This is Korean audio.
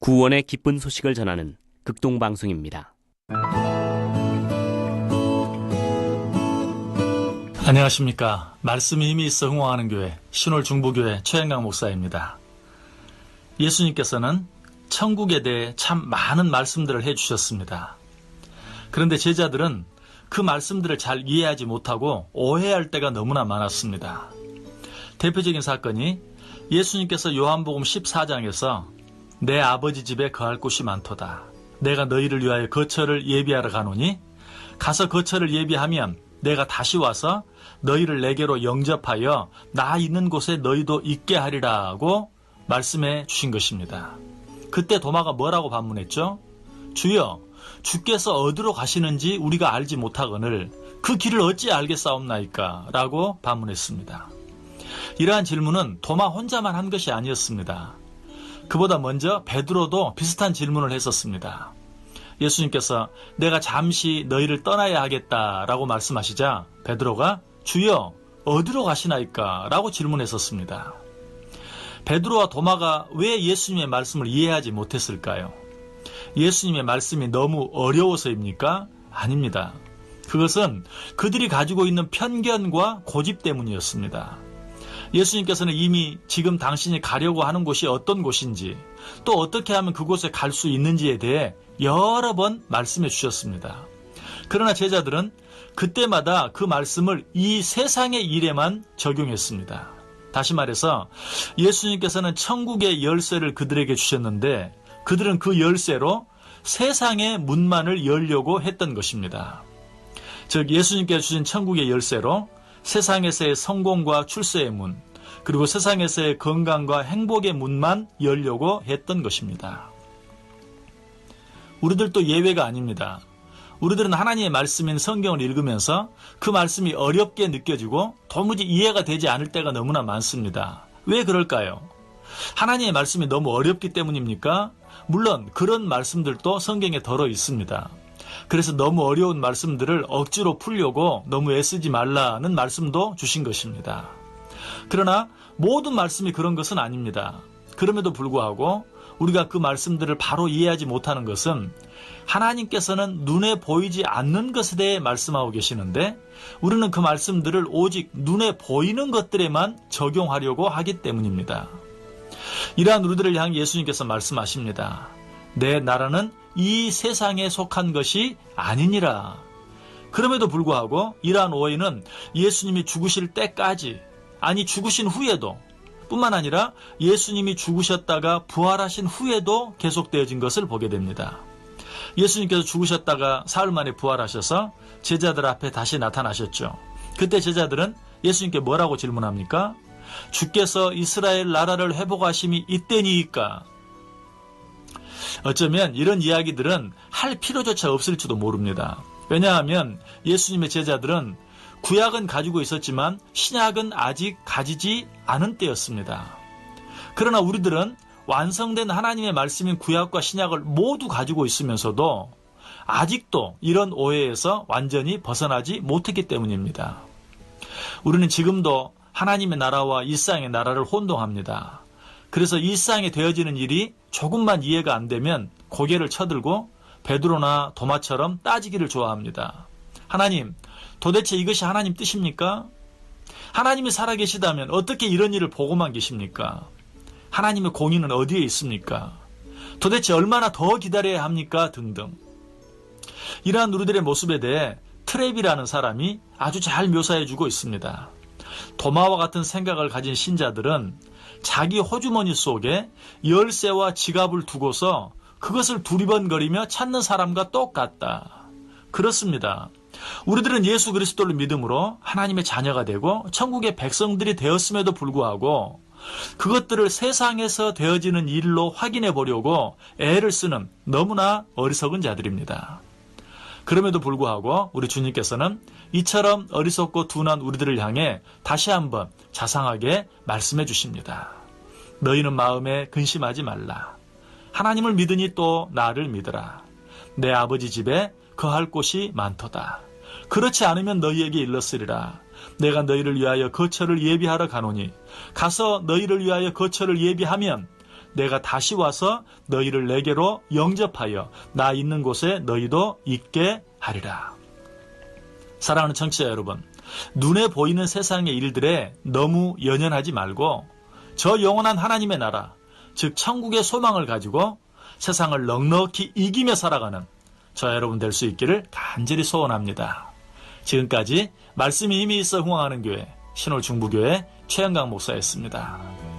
구원의 기쁜 소식을 전하는 극동방송입니다. 안녕하십니까. 말씀이 힘이 있어 흥왕하는 교회 신월중보교회 최행강 목사입니다. 예수님께서는 천국에 대해 참 많은 말씀들을 해주셨습니다. 그런데 제자들은 그 말씀들을 잘 이해하지 못하고 오해할 때가 너무나 많았습니다. 대표적인 사건이 예수님께서 요한복음 14장에서 내 아버지 집에 거할 곳이 많도다. 내가 너희를 위하여 거처를 예비하러 가노니 가서 거처를 예비하면 내가 다시 와서 너희를 내게로 영접하여 나 있는 곳에 너희도 있게 하리라고 말씀해 주신 것입니다. 그때 도마가 뭐라고 반문했죠? 주여, 주께서 어디로 가시는지 우리가 알지 못하거늘 그 길을 어찌 알겠사옵나이까? 라고 반문했습니다. 이러한 질문은 도마 혼자만 한 것이 아니었습니다. 그보다 먼저 베드로도 비슷한 질문을 했었습니다. 예수님께서 내가 잠시 너희를 떠나야 하겠다라고 말씀하시자 베드로가 주여 어디로 가시나이까? 라고 질문했었습니다. 베드로와 도마가 왜 예수님의 말씀을 이해하지 못했을까요? 예수님의 말씀이 너무 어려워서입니까? 아닙니다. 그것은 그들이 가지고 있는 편견과 고집 때문이었습니다. 예수님께서는 이미 지금 당신이 가려고 하는 곳이 어떤 곳인지 또 어떻게 하면 그곳에 갈 수 있는지에 대해 여러 번 말씀해 주셨습니다. 그러나 제자들은 그때마다 그 말씀을 이 세상의 일에만 적용했습니다. 다시 말해서 예수님께서는 천국의 열쇠를 그들에게 주셨는데 그들은 그 열쇠로 세상의 문만을 열려고 했던 것입니다. 즉 예수님께서 주신 천국의 열쇠로 세상에서의 성공과 출세의 문, 그리고 세상에서의 건강과 행복의 문만 열려고 했던 것입니다. 우리들도 예외가 아닙니다. 우리들은 하나님의 말씀인 성경을 읽으면서 그 말씀이 어렵게 느껴지고 도무지 이해가 되지 않을 때가 너무나 많습니다. 왜 그럴까요? 하나님의 말씀이 너무 어렵기 때문입니까? 물론 그런 말씀들도 성경에 들어 있습니다. 그래서 너무 어려운 말씀들을 억지로 풀려고 너무 애쓰지 말라는 말씀도 주신 것입니다. 그러나 모든 말씀이 그런 것은 아닙니다. 그럼에도 불구하고 우리가 그 말씀들을 바로 이해하지 못하는 것은 하나님께서는 눈에 보이지 않는 것에 대해 말씀하고 계시는데 우리는 그 말씀들을 오직 눈에 보이는 것들에만 적용하려고 하기 때문입니다. 이러한 우리들을 향해 예수님께서 말씀하십니다. 내 나라는 이 세상에 속한 것이 아니니라. 그럼에도 불구하고 이러한 오해는 예수님이 죽으실 때까지, 아니 죽으신 후에도 뿐만 아니라 예수님이 죽으셨다가 부활하신 후에도 계속되어진 것을 보게 됩니다. 예수님께서 죽으셨다가 사흘 만에 부활하셔서 제자들 앞에 다시 나타나셨죠. 그때 제자들은 예수님께 뭐라고 질문합니까? 주께서 이스라엘 나라를 회복하심이 이때니이까? 어쩌면 이런 이야기들은 할 필요조차 없을지도 모릅니다. 왜냐하면 예수님의 제자들은 구약은 가지고 있었지만 신약은 아직 가지지 않은 때였습니다. 그러나 우리들은 완성된 하나님의 말씀인 구약과 신약을 모두 가지고 있으면서도 아직도 이런 오해에서 완전히 벗어나지 못했기 때문입니다. 우리는 지금도 하나님의 나라와 일상의 나라를 혼동합니다. 그래서 일상에 되어지는 일이 조금만 이해가 안 되면 고개를 쳐들고 베드로나 도마처럼 따지기를 좋아합니다. 하나님, 도대체 이것이 하나님 뜻입니까? 하나님이 살아계시다면 어떻게 이런 일을 보고만 계십니까? 하나님의 공의는 어디에 있습니까? 도대체 얼마나 더 기다려야 합니까? 등등. 이러한 우리들의 모습에 대해 트랩이라는 사람이 아주 잘 묘사해주고 있습니다. 도마와 같은 생각을 가진 신자들은 자기 호주머니 속에 열쇠와 지갑을 두고서 그것을 두리번거리며 찾는 사람과 똑같다. 그렇습니다. 우리들은 예수 그리스도를 믿음으로 하나님의 자녀가 되고 천국의 백성들이 되었음에도 불구하고 그것들을 세상에서 되어지는 일로 확인해 보려고 애를 쓰는 너무나 어리석은 자들입니다. 그럼에도 불구하고 우리 주님께서는 이처럼 어리석고 둔한 우리들을 향해 다시 한번 자상하게 말씀해 주십니다. 너희는 마음에 근심하지 말라. 하나님을 믿으니 또 나를 믿으라. 내 아버지 집에 거할 곳이 많도다. 그렇지 않으면 너희에게 일렀으리라. 내가 너희를 위하여 거처를 예비하러 가노니 가서 너희를 위하여 거처를 예비하면 내가 다시 와서 너희를 내게로 영접하여 나 있는 곳에 너희도 있게 하리라. 사랑하는 청취자 여러분, 눈에 보이는 세상의 일들에 너무 연연하지 말고 저 영원한 하나님의 나라, 즉 천국의 소망을 가지고 세상을 넉넉히 이기며 살아가는 저 여러분 될 수 있기를 간절히 소원합니다. 지금까지 말씀이 힘이 있어 흥황하는 교회 신홀중부교회 최영강 목사였습니다.